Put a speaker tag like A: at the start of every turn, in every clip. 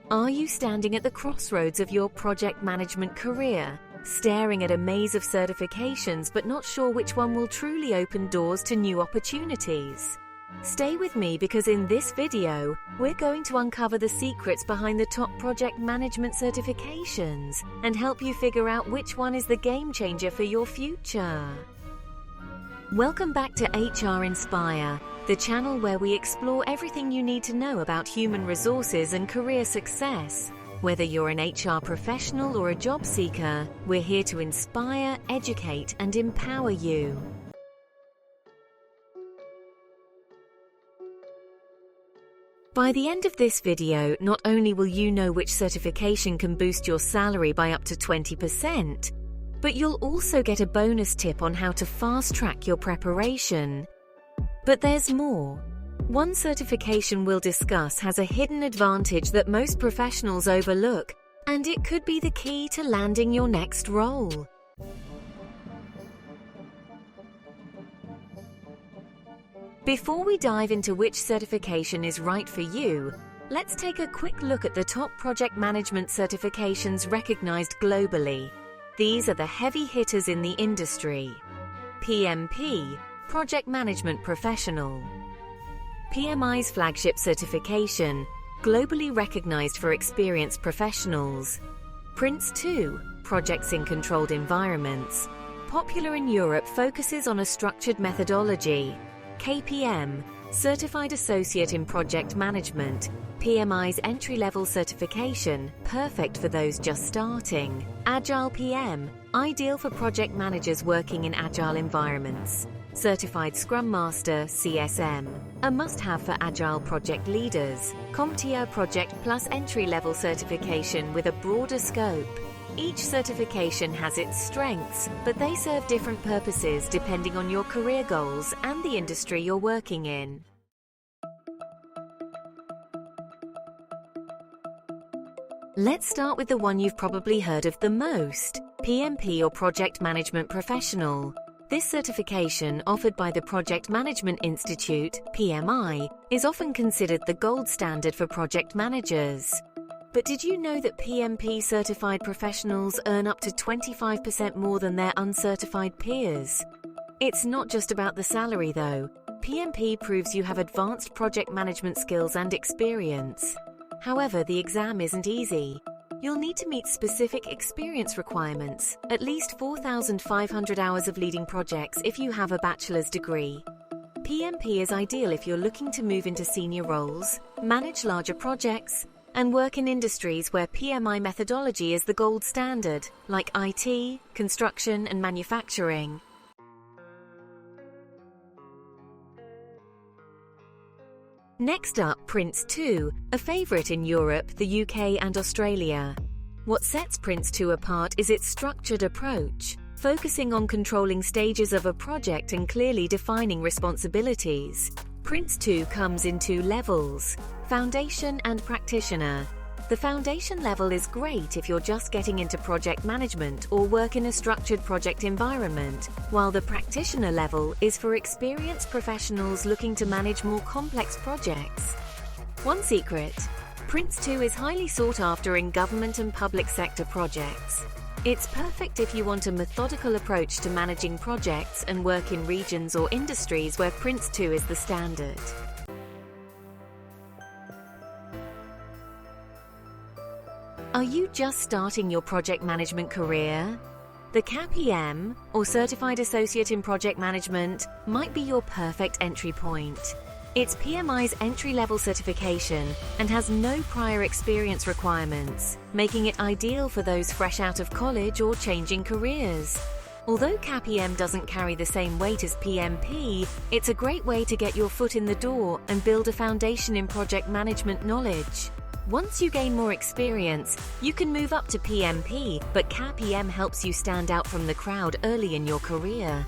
A: Are you standing at the crossroads of your project management career, staring at a maze of certifications but not sure which one will truly open doors to new opportunities? Stay with me because in this video, we're going to uncover the secrets behind the top project management certifications and help you figure out which one is the game changer for your future. Welcome back to HR Inspire, the channel where we explore everything you need to know about human resources and career success. Whether you're an HR professional or a job seeker, we're here to inspire, educate, and empower you. By the end of this video, not only will you know which certification can boost your salary by up to 20%, but you'll also get a bonus tip on how to fast-track your preparation. But there's more. One certification we'll discuss has a hidden advantage that most professionals overlook, and it could be the key to landing your next role. Before we dive into which certification is right for you, let's take a quick look at the top project management certifications recognized globally. These are the heavy hitters in the industry. PMP, Project Management Professional. PMI's flagship certification, globally recognized for experienced professionals. Prince2, Projects in Controlled Environments. Popular in Europe, focuses on a structured methodology. CAPM, Certified Associate in Project Management, PMI's entry-level certification, perfect for those just starting. Agile PM, ideal for project managers working in agile environments. Certified Scrum Master, CSM, a must-have for agile project leaders. CompTIA Project Plus entry-level certification with a broader scope. Each certification has its strengths, but they serve different purposes depending on your career goals and the industry you're working in. Let's start with the one you've probably heard of the most, PMP or Project Management Professional. This certification, offered by the Project Management Institute, PMI, is often considered the gold standard for project managers. But did you know that PMP certified professionals earn up to 25% more than their uncertified peers? It's not just about the salary though. PMP proves you have advanced project management skills and experience. However, the exam isn't easy. You'll need to meet specific experience requirements, at least 4,500 hours of leading projects if you have a bachelor's degree. PMP is ideal if you're looking to move into senior roles, manage larger projects, and work in industries where PMI methodology is the gold standard, like IT, construction, and manufacturing. Next up, Prince2, a favorite in Europe, the UK, and Australia. What sets Prince2 apart is its structured approach, focusing on controlling stages of a project and clearly defining responsibilities. Prince2 comes in two levels, Foundation and Practitioner. The foundation level is great if you're just getting into project management or work in a structured project environment, while the practitioner level is for experienced professionals looking to manage more complex projects. One secret: Prince2 is highly sought after in government and public sector projects. It's perfect if you want a methodical approach to managing projects and work in regions or industries where Prince2 is the standard. Are you just starting your project management career? The CAPM, or Certified Associate in Project Management, might be your perfect entry point. It's PMI's entry-level certification and has no prior experience requirements, making it ideal for those fresh out of college or changing careers. Although CAPM doesn't carry the same weight as PMP, it's a great way to get your foot in the door and build a foundation in project management knowledge. Once you gain more experience, you can move up to PMP, but CAPM helps you stand out from the crowd early in your career.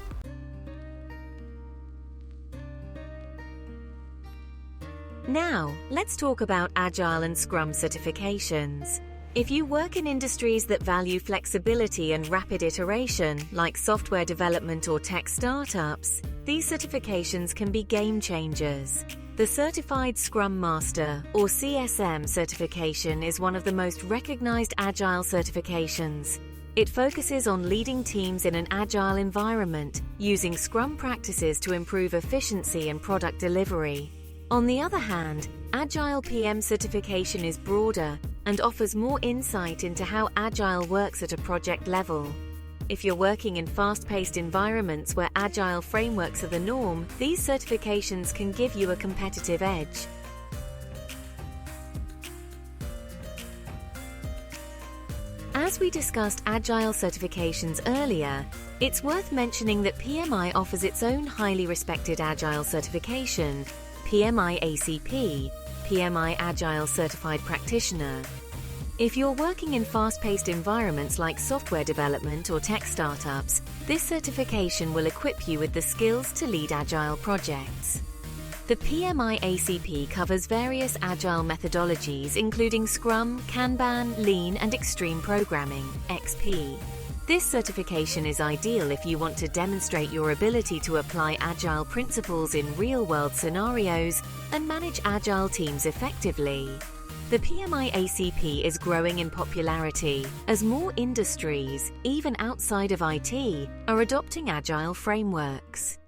A: Now, let's talk about Agile and Scrum certifications. If you work in industries that value flexibility and rapid iteration, like software development or tech startups, these certifications can be game changers. The Certified Scrum Master, or CSM certification, is one of the most recognized Agile certifications. It focuses on leading teams in an Agile environment, using Scrum practices to improve efficiency and product delivery. On the other hand, Agile PM certification is broader and offers more insight into how Agile works at a project level. If you're working in fast-paced environments where Agile frameworks are the norm, these certifications can give you a competitive edge. As we discussed Agile certifications earlier, it's worth mentioning that PMI offers its own highly respected Agile certification, PMI-ACP, PMI Agile Certified Practitioner. If you're working in fast-paced environments like software development or tech startups, this certification will equip you with the skills to lead Agile projects. The PMI-ACP covers various Agile methodologies including Scrum, Kanban, Lean, and Extreme Programming, XP. This certification is ideal if you want to demonstrate your ability to apply Agile principles in real-world scenarios and manage Agile teams effectively. The PMI-ACP is growing in popularity as more industries, even outside of IT, are adopting Agile frameworks.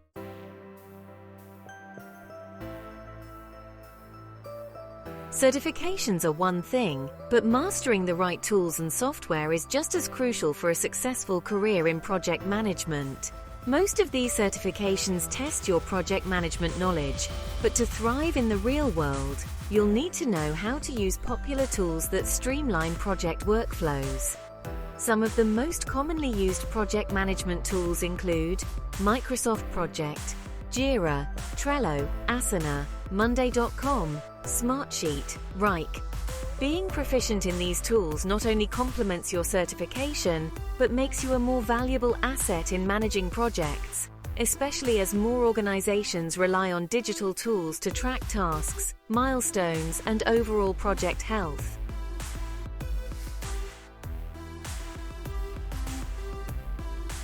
A: Certifications are one thing, but mastering the right tools and software is just as crucial for a successful career in project management. Most of these certifications test your project management knowledge, but to thrive in the real world, you'll need to know how to use popular tools that streamline project workflows. Some of the most commonly used project management tools include Microsoft Project, Jira, Trello, Asana, Monday.com, Smartsheet, Rike. Being proficient in these tools not only complements your certification, but makes you a more valuable asset in managing projects, especially as more organizations rely on digital tools to track tasks, milestones, and overall project health.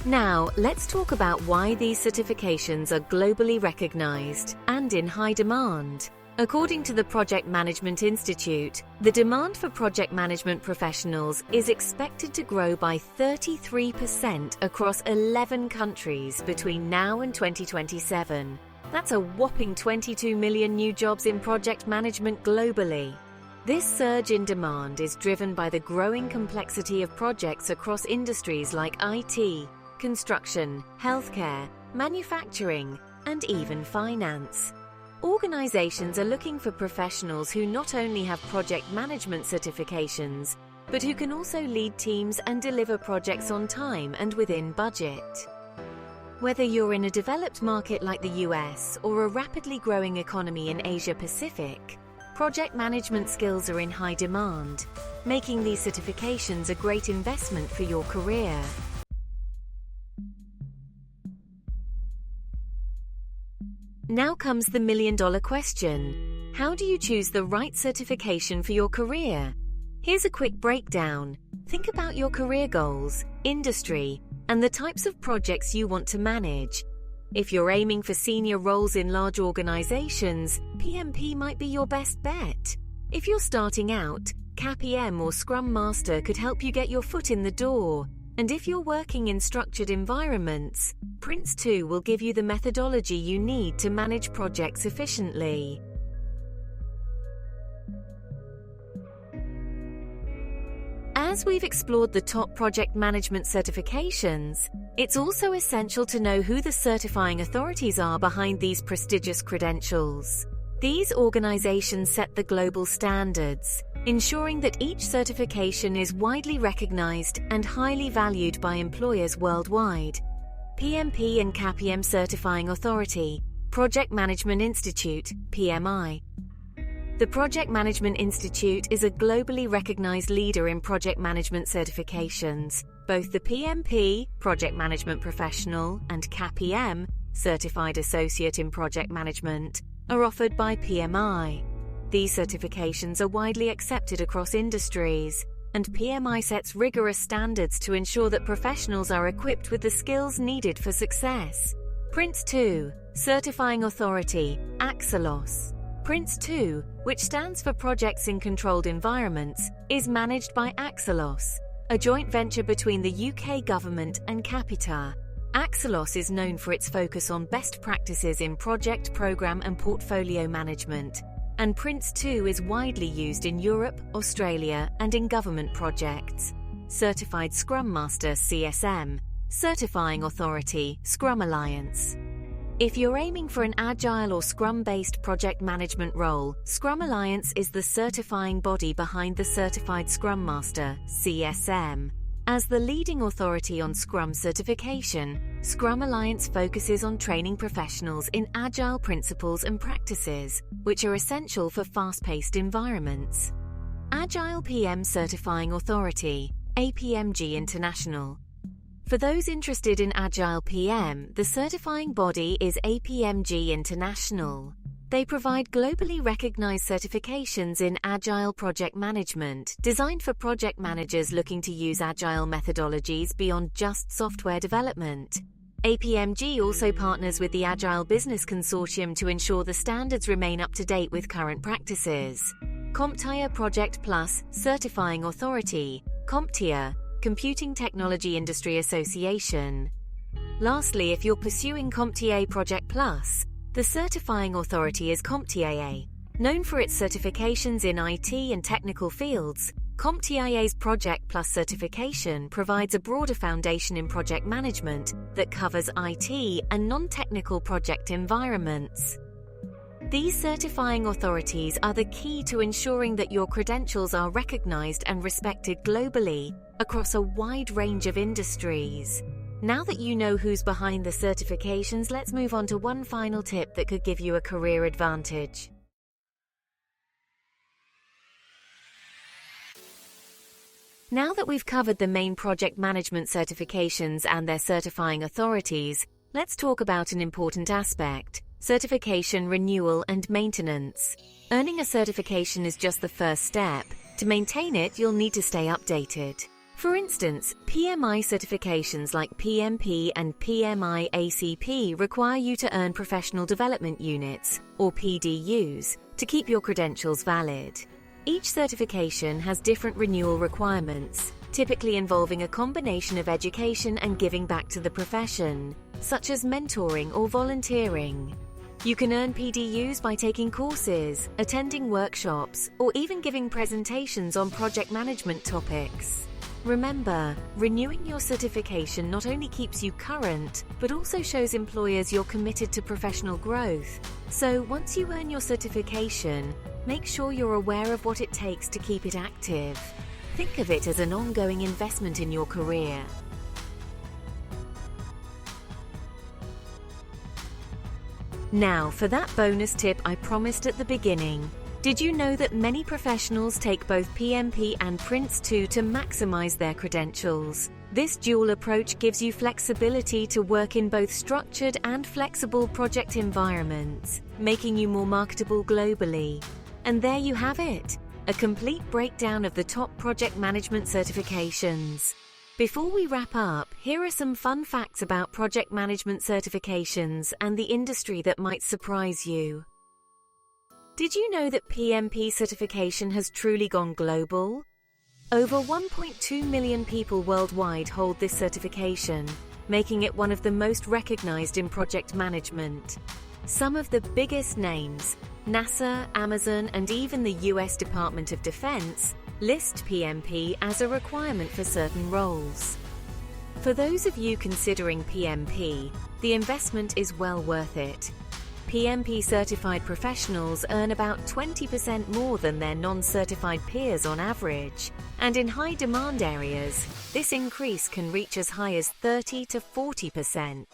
A: Now, let's talk about why these certifications are globally recognized and in high demand. According to the Project Management Institute, the demand for project management professionals is expected to grow by 33% across 11 countries between now and 2027. That's a whopping 22 million new jobs in project management globally. This surge in demand is driven by the growing complexity of projects across industries like IT, construction, healthcare, manufacturing, and even finance. Organizations are looking for professionals who not only have project management certifications, but who can also lead teams and deliver projects on time and within budget. Whether you're in a developed market like the US or a rapidly growing economy in Asia Pacific, project management skills are in high demand, making these certifications a great investment for your career. Now comes the million-dollar question. How do you choose the right certification for your career? Here's a quick breakdown. Think about your career goals, industry, and the types of projects you want to manage. If you're aiming for senior roles in large organizations, PMP might be your best bet. If you're starting out, CAPM or Scrum Master could help you get your foot in the door. And if you're working in structured environments, Prince2 will give you the methodology you need to manage projects efficiently. As we've explored the top project management certifications, it's also essential to know who the certifying authorities are behind these prestigious credentials. These organizations set the global standards, ensuring that each certification is widely recognized and highly valued by employers worldwide. PMP and CAPM Certifying Authority, Project Management Institute, PMI. The Project Management Institute is a globally recognized leader in project management certifications. Both the PMP, Project Management Professional, and CAPM, Certified Associate in Project Management, are offered by PMI. These certifications are widely accepted across industries, and PMI sets rigorous standards to ensure that professionals are equipped with the skills needed for success. Prince2, Certifying Authority, Axelos. Prince2, which stands for Projects in Controlled Environments, is managed by Axelos, a joint venture between the UK government and Capita. Axelos is known for its focus on best practices in project, program and portfolio management, and Prince2 is widely used in Europe, Australia, and in government projects. Certified Scrum Master (CSM), Certifying Authority, Scrum Alliance. If you're aiming for an Agile or Scrum-based project management role, Scrum Alliance is the certifying body behind the Certified Scrum Master (CSM). As the leading authority on Scrum certification, Scrum Alliance focuses on training professionals in Agile principles and practices, which are essential for fast-paced environments. Agile PM Certifying Authority, APMG International. For those interested in Agile PM, the certifying body is APMG International. They provide globally recognized certifications in Agile project management, designed for project managers looking to use Agile methodologies beyond just software development. APMG also partners with the Agile Business Consortium to ensure the standards remain up to date with current practices. CompTIA Project Plus, Certifying Authority, CompTIA, Computing Technology Industry Association. Lastly, if you're pursuing CompTIA Project Plus, the certifying authority is CompTIA. Known for its certifications in IT and technical fields, CompTIA's Project Plus certification provides a broader foundation in project management that covers IT and non-technical project environments. These certifying authorities are the key to ensuring that your credentials are recognized and respected globally across a wide range of industries. Now that you know who's behind the certifications, let's move on to one final tip that could give you a career advantage. Now that we've covered the main project management certifications and their certifying authorities, let's talk about an important aspect: certification, renewal, and maintenance. Earning a certification is just the first step. To maintain it, you'll need to stay updated. For instance, PMI certifications like PMP and PMI-ACP require you to earn professional development units, or PDUs, to keep your credentials valid. Each certification has different renewal requirements, typically involving a combination of education and giving back to the profession, such as mentoring or volunteering. You can earn PDUs by taking courses, attending workshops, or even giving presentations on project management topics. Remember, renewing your certification not only keeps you current, but also shows employers you're committed to professional growth. So once you earn your certification, make sure you're aware of what it takes to keep it active. Think of it as an ongoing investment in your career. Now, for that bonus tip I promised at the beginning. Did you know that many professionals take both PMP and Prince2 to maximize their credentials? This dual approach gives you flexibility to work in both structured and flexible project environments, making you more marketable globally. And there you have it, a complete breakdown of the top project management certifications. Before we wrap up, here are some fun facts about project management certifications and the industry that might surprise you. Did you know that PMP certification has truly gone global? Over 1.2 million people worldwide hold this certification, making it one of the most recognized in project management. Some of the biggest names, NASA, Amazon, and even the US Department of Defense, list PMP as a requirement for certain roles. For those of you considering PMP, the investment is well worth it. PMP certified professionals earn about 20% more than their non-certified peers on average, and in high-demand areas, this increase can reach as high as 30 to 40%.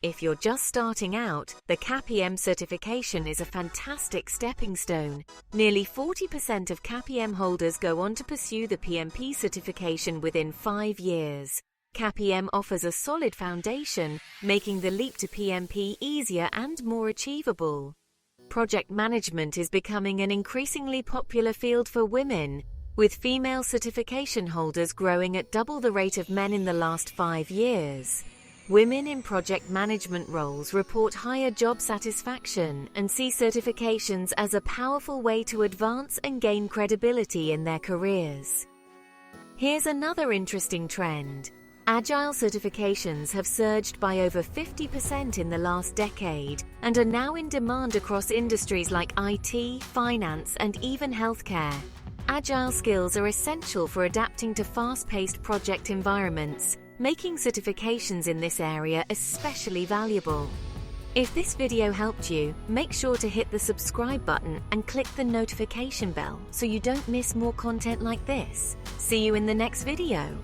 A: If you're just starting out, the CAPM certification is a fantastic stepping stone. Nearly 40% of CAPM holders go on to pursue the PMP certification within 5 years. CAPM offers a solid foundation, making the leap to PMP easier and more achievable. Project management is becoming an increasingly popular field for women, with female certification holders growing at double the rate of men in the last 5 years. Women in project management roles report higher job satisfaction and see certifications as a powerful way to advance and gain credibility in their careers. Here's another interesting trend. Agile certifications have surged by over 50% in the last decade and are now in demand across industries like IT, finance, and even healthcare. Agile skills are essential for adapting to fast-paced project environments, making certifications in this area especially valuable. If this video helped you, make sure to hit the subscribe button and click the notification bell so you don't miss more content like this. See you in the next video.